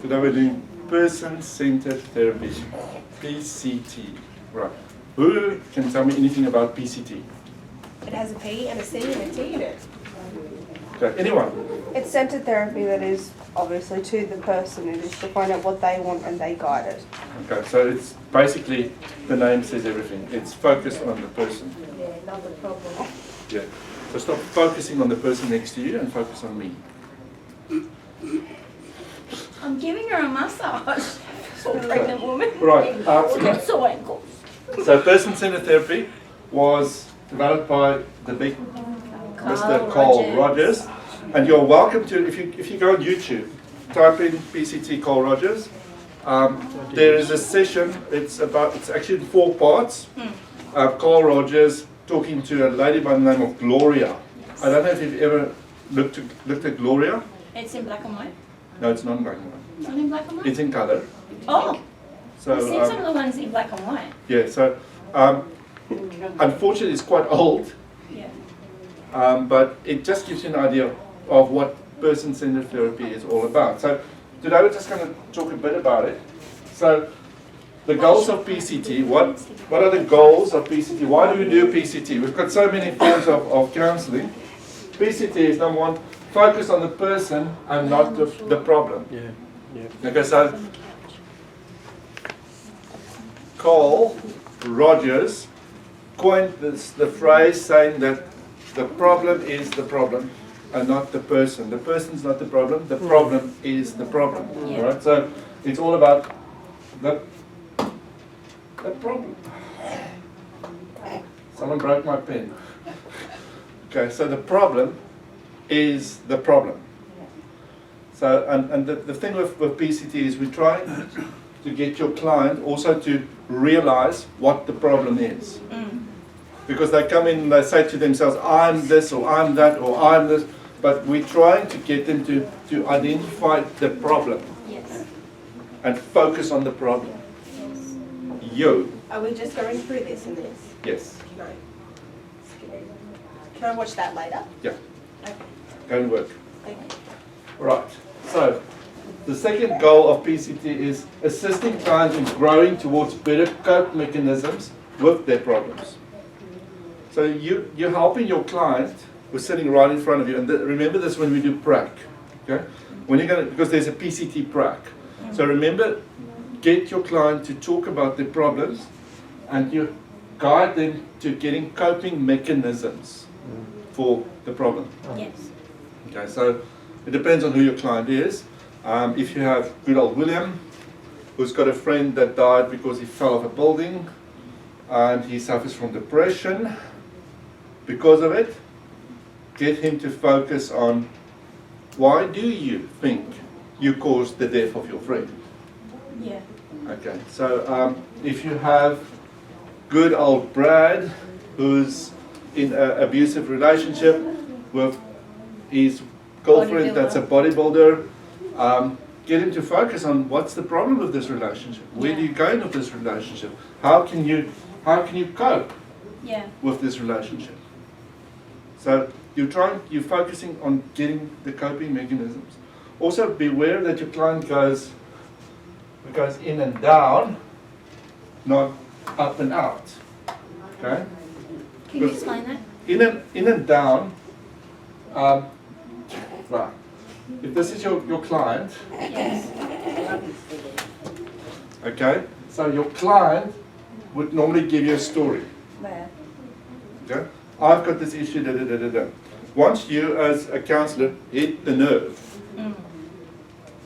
Today we're doing person-centered therapy, PCT. Right. Who can tell me anything about PCT? It has a P and a C and a T in it. Okay, anyone? It's centered therapy that is obviously to the person. It is to find out what they want and they guide it. Okay, so it's basically, the name says everything. It's focused on the person. Yeah, not the problem. Yeah. So stop focusing on the person next to you and focus on me. I'm giving her a massage. Poor pregnant woman. Right. Got sore ankles. So person-centered therapy was developed by the big Mr. Carl Rogers. And you're welcome to, if you go on YouTube, type in PCT Carl Rogers. There is a session, it's actually in 4 parts. Carl Rogers talking to a lady by the name of Gloria. I don't know if you've ever looked at Gloria. It's in black and white. No, it's not in black and white. It's not in black and white? It's in color. Oh, So I've seen some of the ones in black and white. yeah, so unfortunately it's quite old, Yeah. but it just gives you an idea of what person-centered therapy is all about. So today we're just going to talk a bit about it. So the goals of PCT, what are the goals of PCT? Why do we do PCT? We've got so many forms of counseling. PCT is number one, focus on the person and not the problem. Yeah. Okay, so Carl Rogers coined the phrase saying that the problem is the problem and not the person. The person's not the problem is the problem. Yeah. All right, so it's all about the problem. Someone broke my pen. Okay, so the problem is the problem. So, and the thing with PCT is we try to get your client also to realize what the problem is. Because they come in and they say to themselves, I'm this or I'm that or I'm this, but we're trying to get them to identify the problem Yes. and focus on the problem. Yes. You, Are we just going through this and this? yes, No. Can I watch that later? yeah, Okay. go and work. Thank you. Right, so the second goal of PCT is assisting clients in growing towards better cope mechanisms with their problems. So you're helping your client who's sitting right in front of you, and remember this when we do prac, okay? When you're going to, because there's a PCT prac. So remember, get your client to talk about their problems, and you guide them to getting coping mechanisms for the problem. Yes. Okay, so it depends on who your client is. If you have good old William, who's got a friend that died because he fell off a building, and he suffers from depression because of it, get him to focus on why do you think you caused the death of your friend? Yeah. Okay, so if you have good old Brad, who's in an abusive relationship with his girlfriend that's a bodybuilder, get him to focus on what's the problem with this relationship. Where do you go with this relationship? How can you cope Yeah. with this relationship? So you're focusing on getting the coping mechanisms. Also beware that your client goes in and down, not up and out. Okay? Can you explain that? In and down, right. If this is your client, Yes. okay, so your client would normally give you a story. Where? Okay? I've got this issue, da da da da da. Once you, as a counselor, hit the nerve,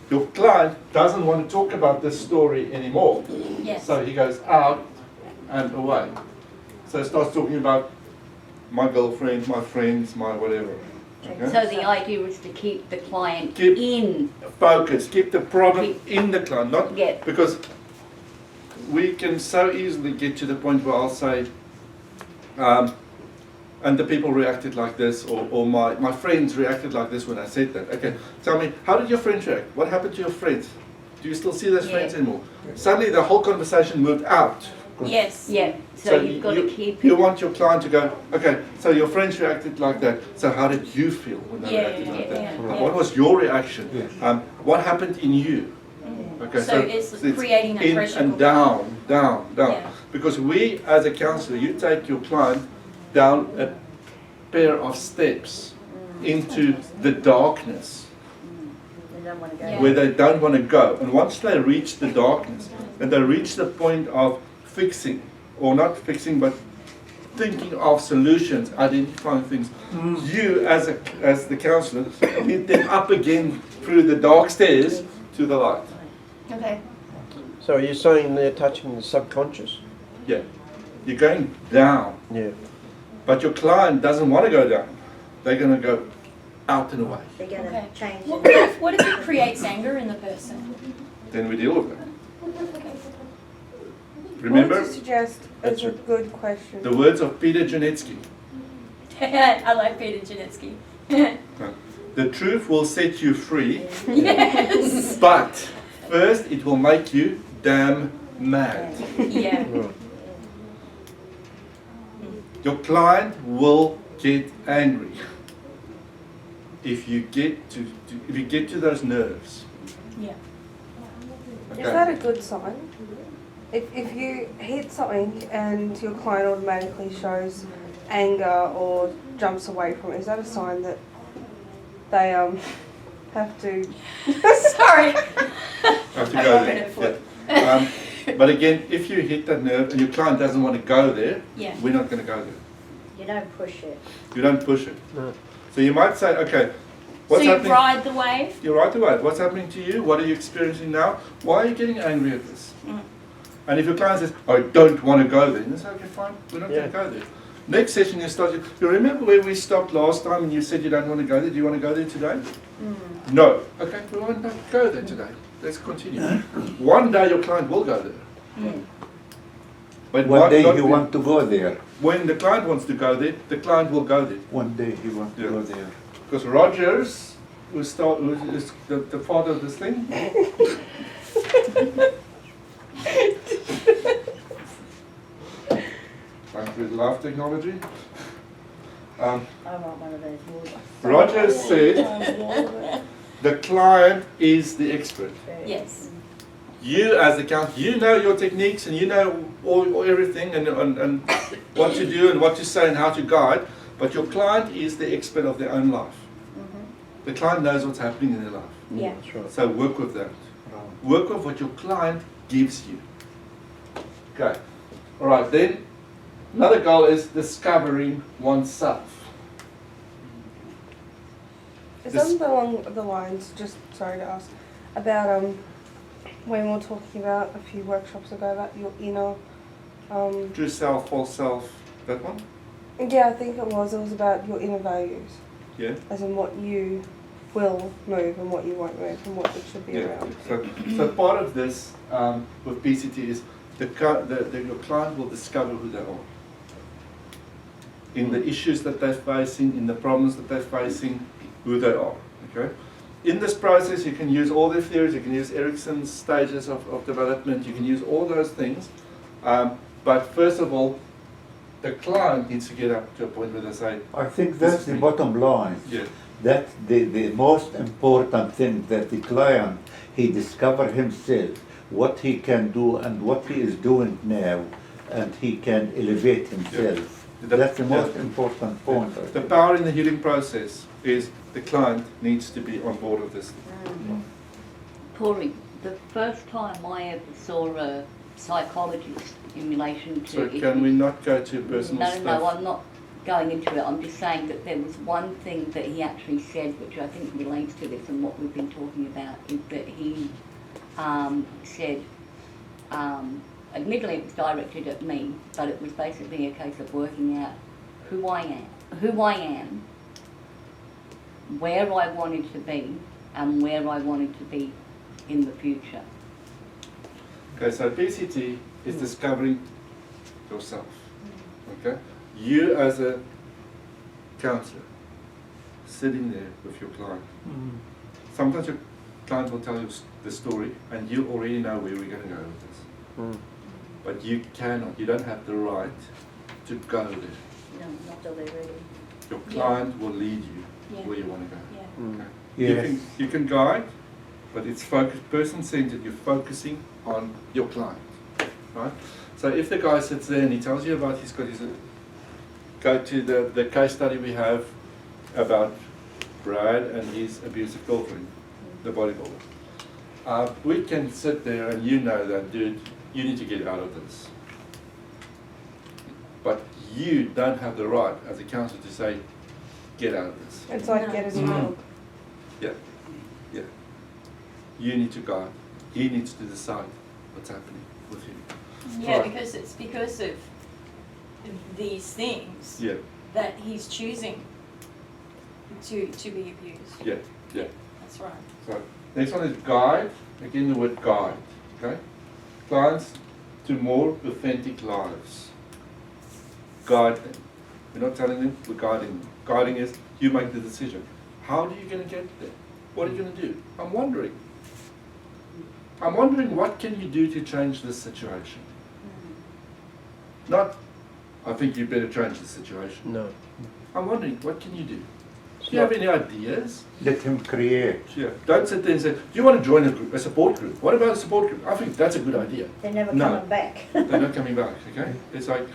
your client doesn't want to talk about this story anymore. Yes. So he goes out and away. So he starts talking about my girlfriend, my friends, my whatever. Okay? So the idea is to keep the client Keep- in. Focus, keep the problem in the client, not Yeah. because we can so easily get to the point where I'll say, and the people reacted like this, or my friends reacted like this when I said that. Okay, tell me, how did your friends react? What happened to your friends? Do you still see those friends anymore? Suddenly the whole conversation moved out. Yes. Yeah. So you've got to keep You it. want your client to go, okay, so your friends reacted like that, so how did you feel when they Yeah, reacted like that? yeah. What was your reaction? What happened in you? Okay, So it's creating a in pressure and cooker. down. Yeah. Because we, as a counsellor, you take your client down a pair of steps into the darkness They don't want to go. Yeah. where they don't want to go. And once they reach the darkness, and they reach the point of fixing, or not fixing, but thinking of solutions, identifying things, you, as the counsellor, lead them up again through the dark stairs to the light. Okay. So are you saying they're touching the subconscious? Yeah. You're going down. Yeah. But your client doesn't want to go down. They're going to go out and away. They're going to Okay. change Well, it. what if it creates anger in the person? Then we deal with that. Okay. Remember What would you suggest That's is a right. good question? the words of Peter Janetsky. I like Peter Janetsky. The truth will set you free, Yes. but first it will make you damn mad. Yeah. Right. Your client will get angry if you get to those nerves. Yeah. Is that a good sign? If you hit something and your client automatically shows anger or jumps away from it, is that a sign that they have to? Sorry. Have to I'm go not there. gonna flip. Yeah. But again, if you hit that nerve and your client doesn't want to go there, Yeah. we're not going to go there. You don't push it. You don't push it. No. So you might say, okay, So what's you happening? ride the wave? You're right away. What's happening to you? What are you experiencing now? Why are you getting angry at this? Mm. And if your client says, I don't want to go there, then you say, okay, fine, we're not Yeah. going to go there. Next session you start, you remember where we stopped last time and you said you don't want to go there? Do you want to go there today? No. Okay, we won't go there today. Let's continue. One day your client will go there. But One day not he when- want to go there. When the client wants to go there, the client will go there. One day he want to Yeah. go there. Because Rogers, who is the father of this thing, thank you, love technology. I want one of those wood. Rogers said the client is the expert. Yes. You as the counsellor, you know your techniques and you know all everything and what to do and what to say and how to guide, but your client is the expert of their own life. The client knows what's happening in their life. Yeah. That's right. So work with that. Work with what your client gives you. Okay. All right, then another goal is discovering oneself. Is This- that along the lines? Just sorry to ask about when we were talking about a few workshops ago about your inner. True self, false self, that one? Yeah, I think it was. It was about your inner values, Yeah. as in what you will move and what you won't move and what it should be Yeah. around. So part of this with PCT is your client will discover who they are. In the issues that they're facing, in the problems that they're facing, who they are. Okay. In this process, you can use all the theories. You can use Erickson's stages of development. You can use all those things. But first of all, the client needs to get up to a point where they say, I think This that's is the me. bottom line. yeah, That the most important thing that the client, he discover himself, what he can do and what he is doing now, and he can elevate himself. The- That's the most yeah. important point. I the think. power in the healing process is the client needs to be on board with this. Corey, the first time I ever saw a psychologist in relation to So can we not go to personal No, stuff? no, I'm not going into it. I'm just saying that there was one thing that he actually said, which I think relates to this and what we've been talking about, is that he said, admittedly it was directed at me, but it was basically a case of working out who I am, where I wanted to be, and where I wanted to be in the future. Okay, so PCT is discovering yourself. Okay, you as a counselor sitting there with your client. Sometimes your client will tell you the story, and you already know where we're going to go with this. Mm. But you cannot. You don't have the right to go there. No, not till they're ready. Your client will lead you Yeah. where you want to go. Yeah. Mm. Okay. Yes. You can guide, but it's focused, person-centered. You're focusing on your client, right? So if the guy sits there and he tells you about he's got his, go to the case study we have about Brad and his abusive girlfriend, the bodybuilder. We can sit there and you know that, dude, you need to get out of this. But you don't have the right as a counsellor to say, get out of this. It's like No. get a job. Yeah, yeah. You need to guide. He needs to decide what's happening with him. Yeah, Right. because it's because of these things Yeah, that he's choosing to be abused. yeah, yeah. That's right. So next one is guide. Again, the word guide. Okay, clients to more authentic lives. Guide them. We're not telling them. We're guiding them. Guiding is you make the decision. How are you going to get there? What are you going to do? I'm wondering. I'm wondering what can you do to change this situation. Not, I think you better change the situation. No. I'm wondering, what can you do? It's Do you have not- any ideas? Let him create. Yeah. Don't sit there and say, do you want to join a group, a support group? What about a support group? I think that's a good idea. They're never No. coming back. They're not coming back, okay? It's like,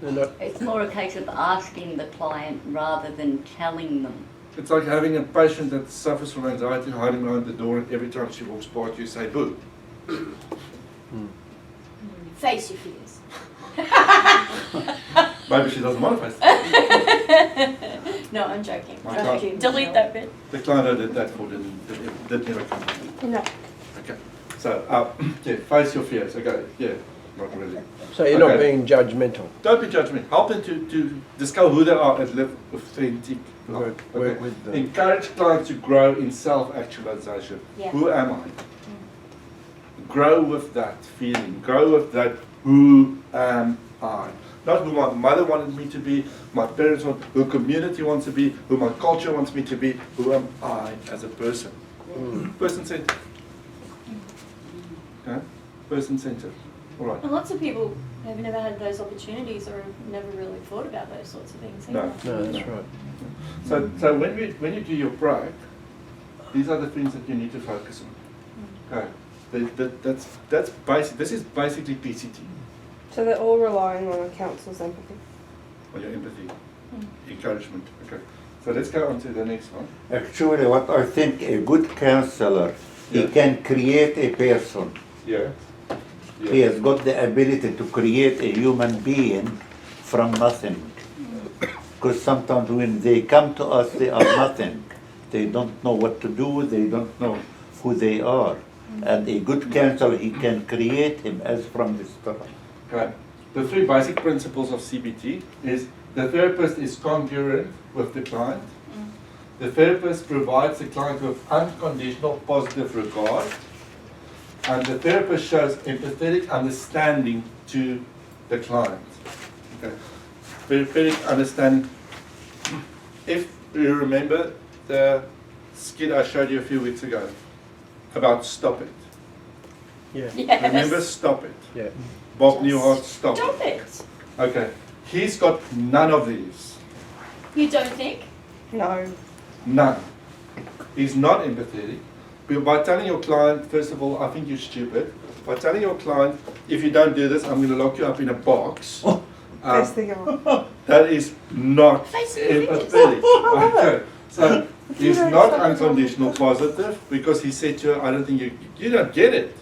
They're not, It's more a case of asking the client rather than telling them. it's like having a patient that suffers from anxiety hiding behind the door and every time she walks by you say boo. Face your fears. Maybe she doesn't want to face it. No, I'm joking. My I'm God. joking. Delete that bit. The client I did that for didn't never come. No. Okay. So, yeah, face your fears. Okay, yeah, not really. so you're not Okay. being judgmental. Don't be judgmental. Help them to discover who they are and live authentic life. Work with them. Encourage clients to grow in self-actualization. Yeah. Who am I? Grow with that feeling. Grow with that who am I? Not who my mother wanted me to be, my parents want, who community wants to be, who my culture wants me to be. Who am I as a person? Person-centered. Okay? Person-centered. All right. And lots of people have never had those opportunities or have never really thought about those sorts of things No. either. No, that's right. So when you do your break, these are the things that you need to focus on. Okay, that's basic. This is basically PCT, So they're all relying on a counsellor's empathy. or your empathy, encouragement. Okay, so let's go on to the next one. Actually, what I think a good counselor, he Yeah. can create a person. Yeah. He has got the ability to create a human being from nothing. Because sometimes when they come to us, they are nothing. They don't know what to do, they don't know who they are. And a good counselor, he can create him as from the start. Okay. The three basic principles of CBT is the therapist is congruent with the client. The therapist provides the client with unconditional positive regard. And the therapist shows empathetic understanding to the client. Okay. Empathetic understanding. If you remember the skit I showed you a few weeks ago about Stop It. Yeah. Yes. Remember Stop It? Yeah. Bob Newhart, Stop It. Stop it. Okay. He's got none of these. You don't think? No. None. He's not empathetic. But by telling your client, first of all, I think you're stupid. By telling your client, if you don't do this, I'm going to lock you up in a box. Best thing ever. That is not Face your fears. empathetic. Okay. So he's not unconditional positive because he said to her, I don't think you don't get it.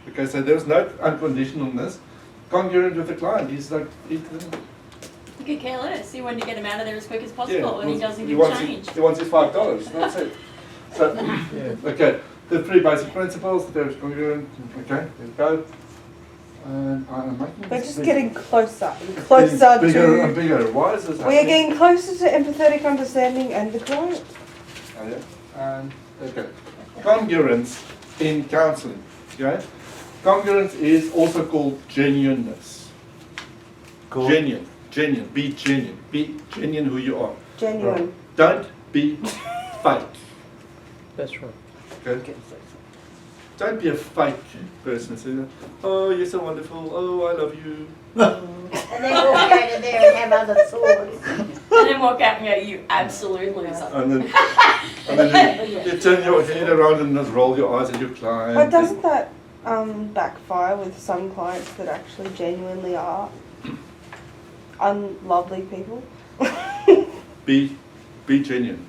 Okay, so there's no unconditionalness. Congruent with the client. He's like, he doesn't. You could care less. You want to get him out of there as quick as possible, and he doesn't he give wants change. He wants his $5. That's it. So, Yeah. okay, the three basic principles. The therapist congruent. Okay, there we go. And I'm making We're this just big- getting closer and getting closer bigger and to. bigger. Why is this We are happening? getting closer to empathetic understanding and the client. Oh, yeah. And okay, congruence in counselling. Okay, congruence is also called genuineness. Cool. Genuine. Be genuine. Be genuine who you are. Genuine. Don't be fake. That's right. Okay? Don't be a fake person. Say, oh, you're so wonderful. Oh, I love you. And then walk out of there and have other thoughts. And then walk out and go, you absolute loser. And then And then you turn your head around and just roll your eyes at your client. But doesn't that backfire with some clients that actually genuinely are unlovely people? Be genuine.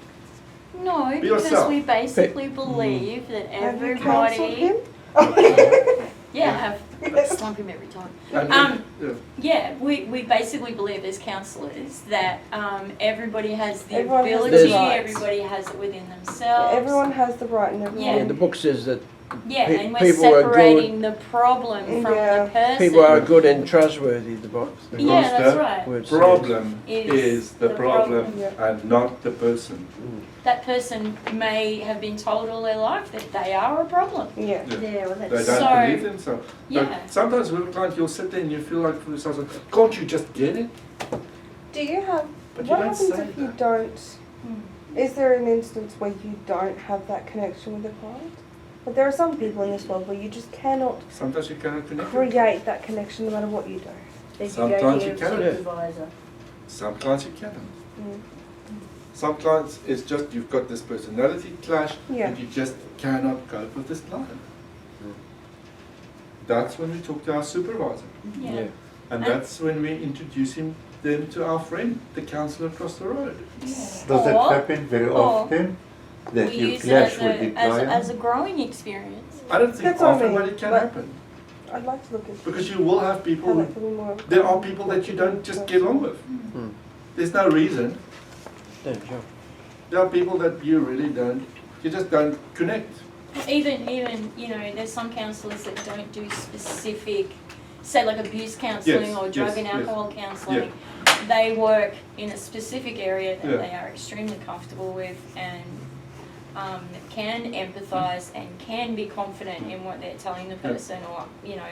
No, Be because yourself. we basically believe that Have you counselled everybody. him? Yeah, I have. Yes. Slump him every time. And yeah. Yeah, we basically believe as counsellors that everybody has the Everyone has ability, the rights. everybody has it within themselves. Everyone has the right and everyone. Yeah, the book says that Yeah, Pe- and we're people are good. separating the problem from Yeah. the person. people are good and trustworthy, the book. Because Yeah, that's the right. Word says. problem Is is the the problem problem. and not the person. That person may have been told all their life that they are a problem. Yeah. Yeah, well, They that's. don't So- believe themselves. Yeah. But sometimes with a client, you'll sit there and you feel like for yourself, can't you just get it? Do you have? But you what don't happens say if you that. don't? Hmm. Is there an instance where you don't have that connection with the client? But there are some people in this world where you just cannot Sometimes you cannot connect. create that connection no matter what you do. Then you Sometimes go you to can. your supervisor. Some clients you cannot. Mm. Some clients it's just you've got this personality clash Yeah. and you just cannot cope with this client. That's when we talk to our supervisor. Yeah. And that's when we introduce them to our friend, the counsellor across the road. Does it Or happen very or often that we you use it clash as with the a, client? as a growing experience. I don't think That's what I often, mean, but it can but- happen. I'd like to look at Because you will have how people, that can be more. there are people that you don't just get along with. Hmm. There's no reason. Yeah, sure. There are people that you really don't, you just don't connect. Even, you know, there's some counsellors that don't do specific, say like abuse counselling Yes, or drug yes, and yes. alcohol counselling. They work in a specific area that Yeah. they are extremely comfortable with and can empathise and can be confident in what they're telling the person or, you know,